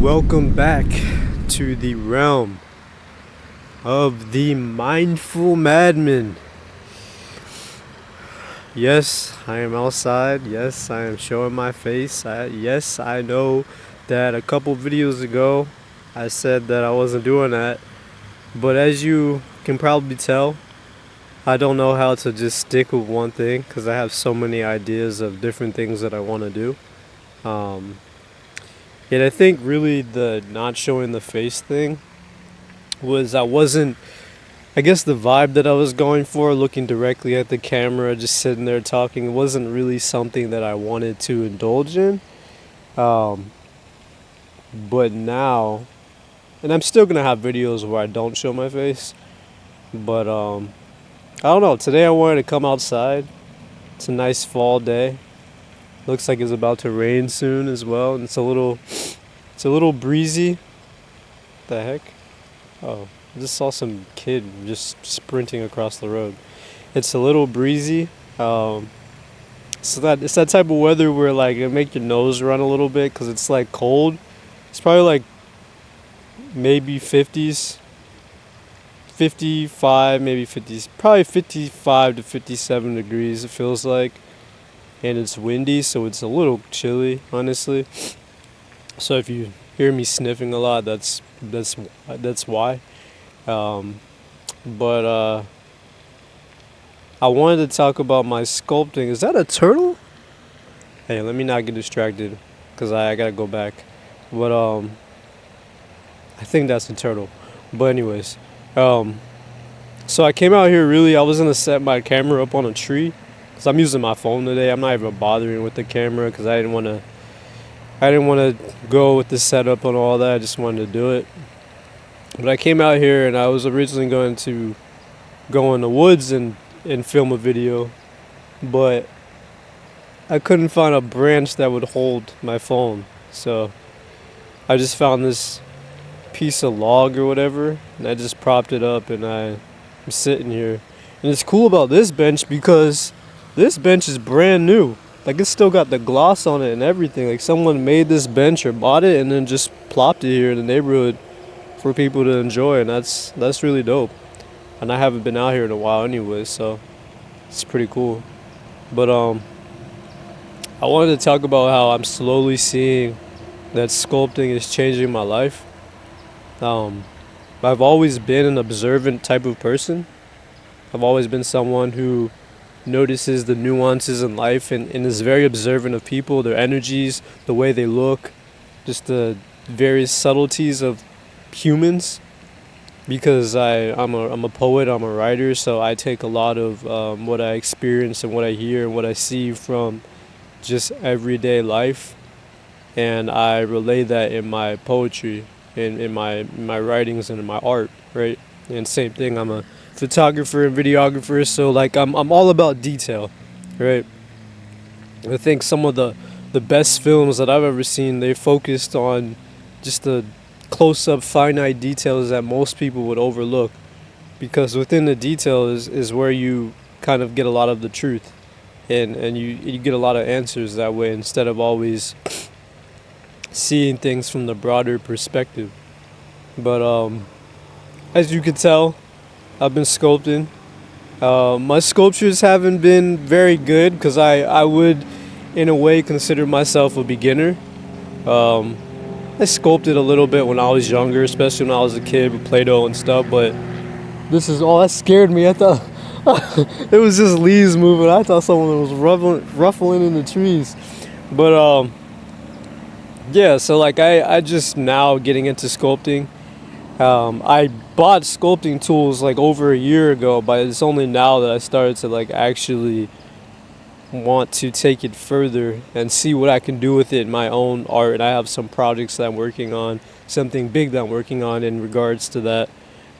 welcome back to the realm of the mindful madman. Yes, I am outside. Yes, I am showing my face. Yes, I know that a couple videos ago I said that I wasn't doing that, but as you can probably tell, I don't know how to just stick with one thing because I have so many ideas of different things that I want to do. And I think really the not showing the face thing was I guess the vibe that I was going for, looking directly at the camera, just sitting there talking, wasn't really something that I wanted to indulge in. Um, but now, and I'm still gonna have videos where I don't show my face, but I don't know. Today I wanted to come outside. It's a nice fall day. Looks like it's about to rain soon as well, and it's a little breezy. The heck? Oh, I just saw some kid just sprinting across the road. It's a little breezy. So that it's that type of weather where like it make your nose run a little bit because it's like cold. It's probably like maybe 50s, 55, maybe 50s, probably 55 to 57 degrees. It feels like, and it's windy, so it's a little chilly, honestly. So if you hear me sniffing a lot, that's why. Um, but I wanted to talk about my sculpting. Is that a turtle? Hey, let me not get distracted, cause I gotta go back. But I think that's a turtle. But anyways, um, so I came out here really. I was gonna set my camera up on a tree, cause I'm using my phone today. I'm not even bothering with the camera, cause I didn't want to go with the setup and all that. I just wanted to do it. But I came out here and I was originally going to go in the woods and film a video, but I couldn't find a branch that would hold my phone. So I just found this piece of log or whatever, and I just propped it up and I'm sitting here. And it's cool about this bench because this bench is brand new. Like it's still got the gloss on it and everything. Like someone made this bench or bought it and then just plopped it here in the neighborhood for people to enjoy, and that's really dope. And I haven't been out here in a while anyway, so it's pretty cool. But I wanted to talk about how I'm slowly seeing that sculpting is changing my life. Um, I've always been an observant type of person. I've always been someone who notices the nuances in life and is very observant of people, their energies, the way they look, just the various subtleties of humans. Because I'm a poet, I'm a writer, so I take a lot of what I experience and what I hear and what I see from just everyday life, and I relay that in my poetry, in my writings and in my art, right? And same thing, I'm a photographer and videographer, so like I'm all about detail, right? I think some of the best films that I've ever seen, they focused on just the close-up finite details that most people would overlook, because within the detail is where you kind of get a lot of the truth, and you get a lot of answers that way instead of always seeing things from the broader perspective. But as you can tell, I've been sculpting. My sculptures haven't been very good because I would in a way consider myself a beginner. I sculpted a little bit when I was younger, especially when I was a kid with Play-Doh and stuff, but this is all that scared me. I thought it was just leaves moving. I thought someone was ruffling in the trees. But yeah, so like I just now getting into sculpting. I bought sculpting tools like over a year ago, but it's only now that I started to like actually want to take it further and see what I can do with it in my own art. And I have some projects that I'm working on, something big that I'm working on in regards to that.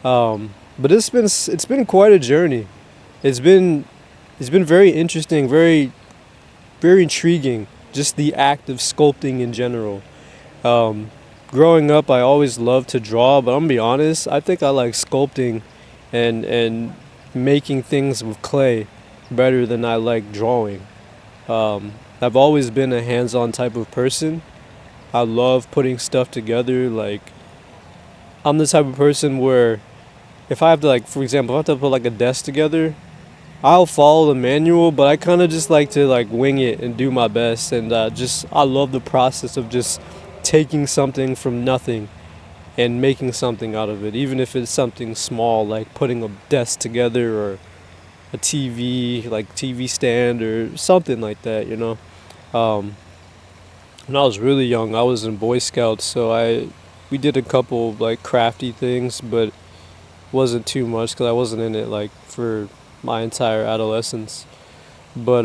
But it's been quite a journey. It's been very interesting, very intriguing. Just the act of sculpting in general. Growing up, I always loved to draw, but I'm gonna be honest, I think I like sculpting and making things with clay better than I like drawing. I've always been a hands-on type of person. I love putting stuff together. Like, I'm the type of person where if I have to, like, for example, if I have to put like a desk together, I'll follow the manual, but I kind of just like to like wing it and do my best. And I love the process of just taking something from nothing and making something out of it, even if it's something small, like putting a desk together or a TV, like TV stand or something like that, you know. Um, when I was really young, I was in Boy Scouts, so we did a couple like crafty things, but wasn't too much because I wasn't in it like for my entire adolescence. But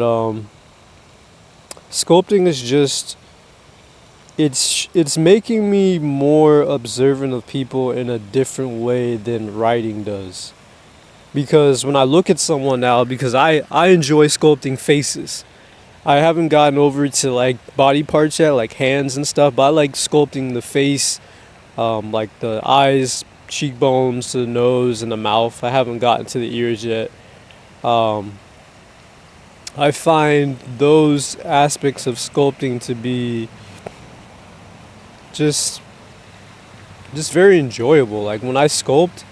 sculpting is just it's making me more observant of people in a different way than writing does. Because when I look at someone now, because I enjoy sculpting faces. I haven't gotten over to like body parts yet, like hands and stuff, but I like sculpting the face, like the eyes, cheekbones, the nose, and the mouth. I haven't gotten to the ears yet. Um, I find those aspects of sculpting to be just very enjoyable. Like when I sculpt,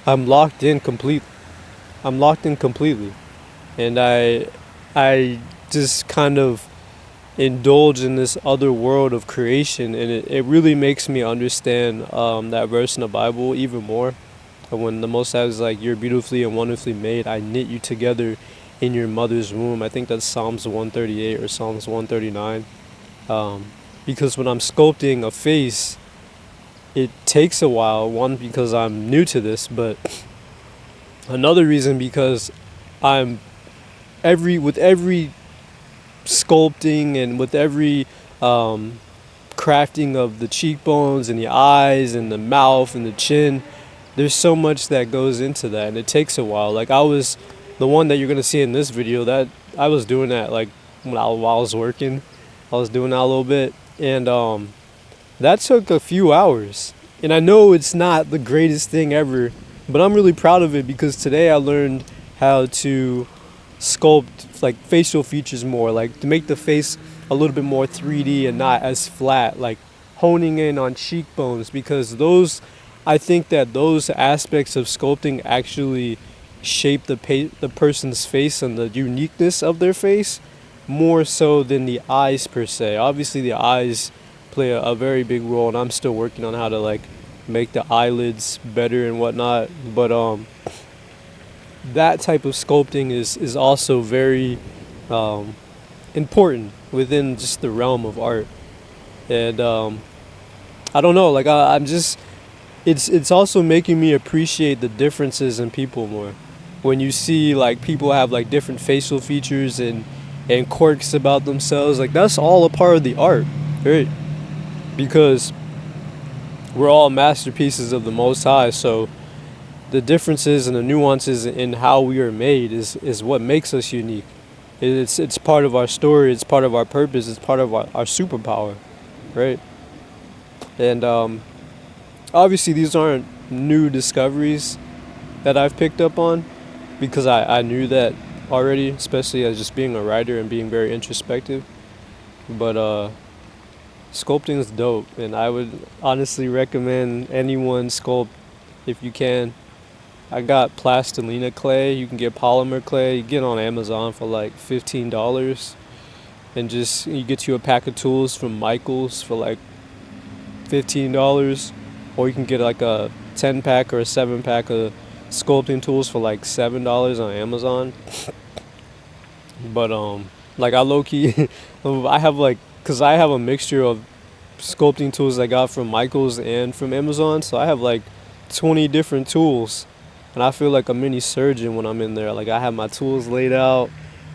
I'm locked in completely. I'm locked in completely, and I just kind of indulge in this other world of creation, and it really makes me understand that verse in the Bible even more. And when the Most High is like, "You're beautifully and wonderfully made. I knit you together in your mother's womb." I think that's Psalms 138 or Psalms 139. Because when I'm sculpting a face, it takes a while. One, because I'm new to this, but another reason because I'm with every sculpting and with every crafting of the cheekbones and the eyes and the mouth and the chin, there's so much that goes into that, and it takes a while. Like I was the one that you're gonna see in this video, that I was doing that like while I was working. I was doing that a little bit, and that took a few hours. And I know it's not the greatest thing ever, but I'm really proud of it because today I learned how to sculpt like facial features more, like to make the face a little bit more 3D and not as flat, like honing in on cheekbones, because I think that those aspects of sculpting actually shape the person's face and the uniqueness of their face more so than the eyes per se. Obviously the eyes play a very big role, and I'm still working on how to like make the eyelids better and whatnot, but that type of sculpting is also very important within just the realm of art. And I don't know, like I'm just it's also making me appreciate the differences in people more. When you see like people have like different facial features and quirks about themselves, like that's all a part of the art, right? Because we're all masterpieces of the Most High, so the differences and the nuances in how we are made is what makes us unique. It's part of our story, it's part of our purpose, it's part of our superpower, right? And obviously these aren't new discoveries that I've picked up on, because I knew that already, especially as just being a writer and being very introspective. But sculpting is dope, and I would honestly recommend anyone sculpt if you can. I got plastilina clay. You can get polymer clay. You get it on Amazon for like $15, and just you get you a pack of tools from Michael's for like $15, or you can get like a 10-pack or a 7-pack of sculpting tools for like $7 on Amazon. But like I low key, I have like, cause I have a mixture of sculpting tools I got from Michael's and from Amazon, so I have like 20 different tools. And I feel like a mini surgeon when I'm in there. Like I have my tools laid out.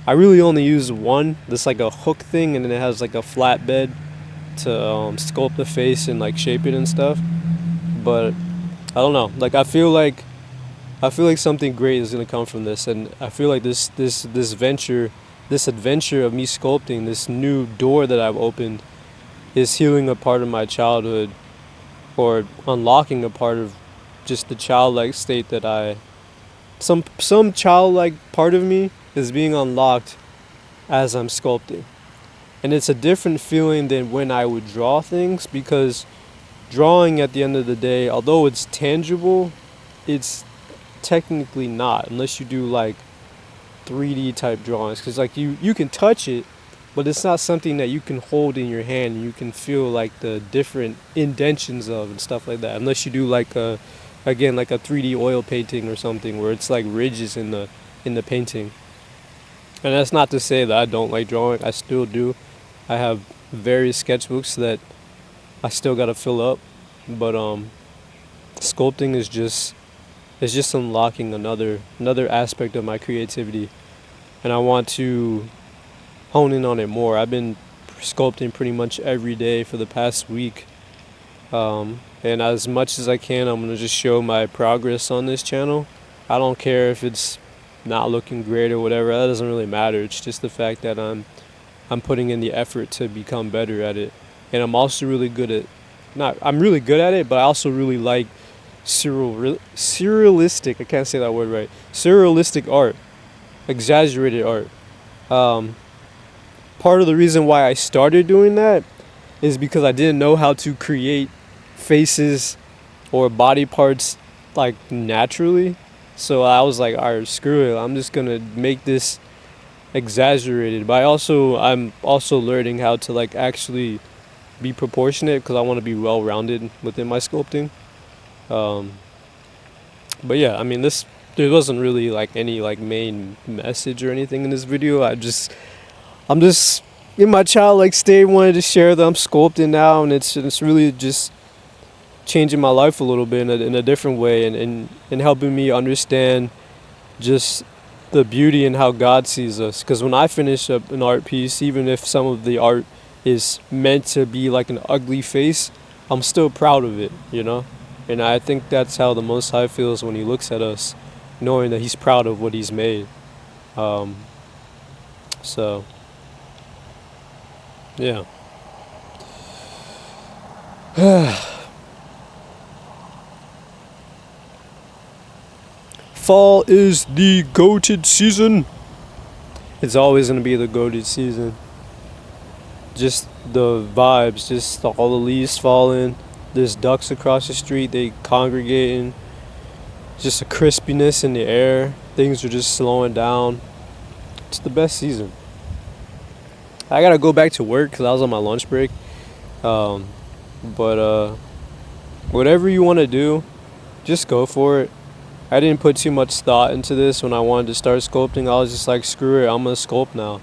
I really only use one. That's like a hook thing, and then it has like a flat bed to sculpt the face and like shape it and stuff. But I don't know. Like I feel like something great is gonna come from this, and I feel like this venture, this adventure of me sculpting, this new door that I've opened, is healing a part of my childhood, or unlocking a part of just the childlike state that some childlike part of me is being unlocked as I'm sculpting. And it's a different feeling than when I would draw things, because drawing at the end of the day, although it's tangible, it's technically not, unless you do like 3D type drawings, because like you can touch it, but it's not something that you can hold in your hand and you can feel like the different indentions of and stuff like that, unless you do like a, again, like a 3D oil painting or something where it's like ridges in the painting. And that's not to say that I don't like drawing. I still do. I have various sketchbooks that I still got to fill up, but sculpting is just, it's just unlocking another aspect of my creativity, and I want to hone in on it more. I've been sculpting pretty much every day for the past week, and as much as I can, I'm gonna just show my progress on this channel. I don't care if it's not looking great or whatever. That doesn't really matter. It's just the fact that I'm putting in the effort to become better at it, and I'm also really good at, I'm really good at it, but I also really like surrealistic, I can't say that word right, surrealistic art, exaggerated art. Part of the reason why I started doing that is because I didn't know how to create faces or body parts like naturally. So I was like, all right, screw it, I'm just gonna make this exaggerated. But I'm also learning how to like actually be proportionate, because I want to be well rounded within my sculpting. But yeah, I mean, there wasn't really like any like main message or anything in this video. I'm just in my childlike state, wanted to share that I'm sculpting now, and it's really just changing my life a little bit in a different way, and helping me understand just the beauty and how God sees us. Because when I finish up an art piece, even if some of the art is meant to be like an ugly face, I'm still proud of it, you know? And I think that's how the Most High feels when he looks at us, knowing that he's proud of what he's made. So, yeah. Fall is the goated season. It's always going to be the goated season. Just the vibes, just all the leaves falling. There's ducks across the street, they congregating. Just a crispiness in the air. Things are just slowing down. It's the best season. I gotta go back to work because I was on my lunch break. But whatever you want to do, just go for it. I didn't put too much thought into this when I wanted to start sculpting. I was just like, screw it, I'm gonna sculpt now.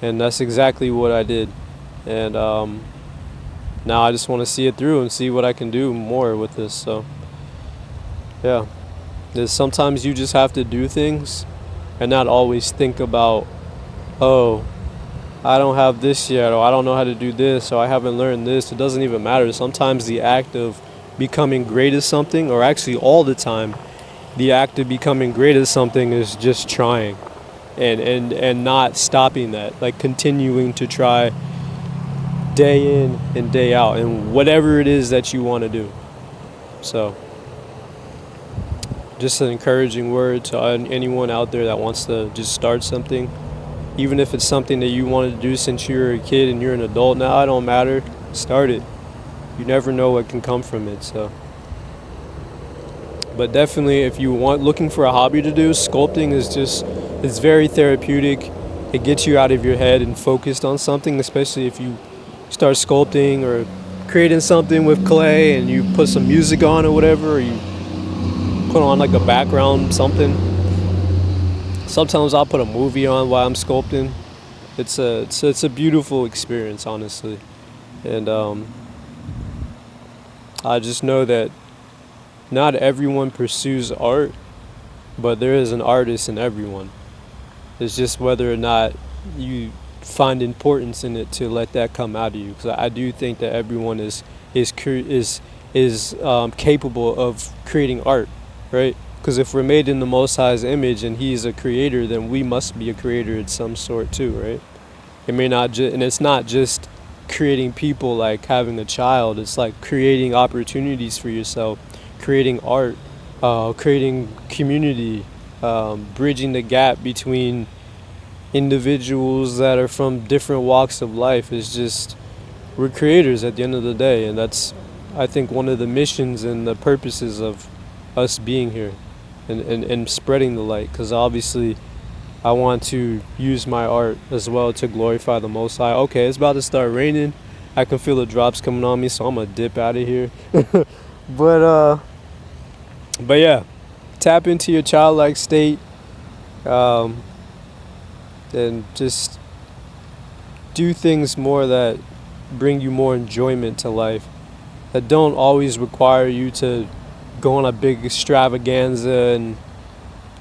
And that's exactly what I did. And now I just want to see it through and see what I can do more with this. So yeah, there's sometimes you just have to do things and not always think about, oh, I don't have this yet, or I don't know how to do this, or I haven't learned this. It doesn't even matter. Sometimes the act of becoming great at something, or actually all the time, the act of becoming great at something is just trying and not stopping that, like continuing to try day in and day out, and whatever it is that you want to do. So just an encouraging word to anyone out there that wants to just start something, even if it's something that you wanted to do since you were a kid and you're an adult now. It don't matter, start it. You never know what can come from it. So, but definitely, if you want, looking for a hobby to do, sculpting is it's very therapeutic. It gets you out of your head and focused on something, especially if you start sculpting or creating something with clay and you put some music on or whatever, or you put on like a background something. Sometimes I'll put a movie on while I'm sculpting. It's a beautiful experience, honestly. And I just know that not everyone pursues art, but there is an artist in everyone. It's just whether or not you find importance in it to let that come out of you. Because I do think that everyone is capable of creating art, right? Because if we're made in the Most High's image and He's a creator, then we must be a creator in some sort too, right? It may not and it's not just creating people like having a child. It's like creating opportunities for yourself, creating art, creating community, bridging the gap between, individuals that are from different walks of life. It's just, we're creators at the end of the day, and that's, I think, one of the missions and the purposes of us being here, and spreading the light, because obviously I want to use my art as well to glorify the Most High. Okay, it's about to start raining. I can feel the drops coming on me, so I'm gonna dip out of here. but yeah, tap into your childlike state, and just do things more that bring you more enjoyment to life, that don't always require you to go on a big extravaganza and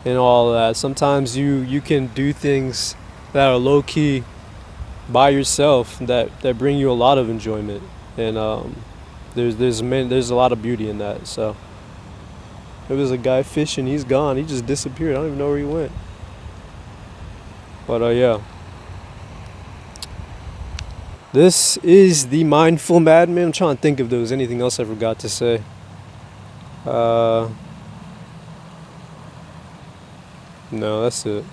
all of that. Sometimes you can do things that are low key by yourself that bring you a lot of enjoyment, and there's a lot of beauty in that. So there was a guy fishing, he's gone, he just disappeared. I don't even know where he went. But yeah, this is the Mindful Madman. I'm trying to think if there was anything else I forgot to say. No, that's it.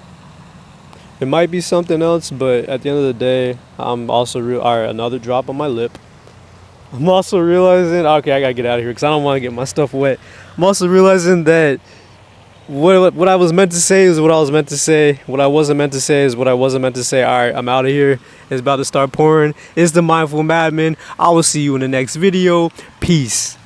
It might be something else, but at the end of the day, I'm also alright, another drop on my lip. I'm also realizing, okay, I gotta get out of here because I don't want to get my stuff wet. I'm also realizing that what I was meant to say is what I was meant to say. What I wasn't meant to say is what I wasn't meant to say. Alright, I'm out of here. It's about to start pouring. It's the Mindful Madman. I will see you in the next video. Peace.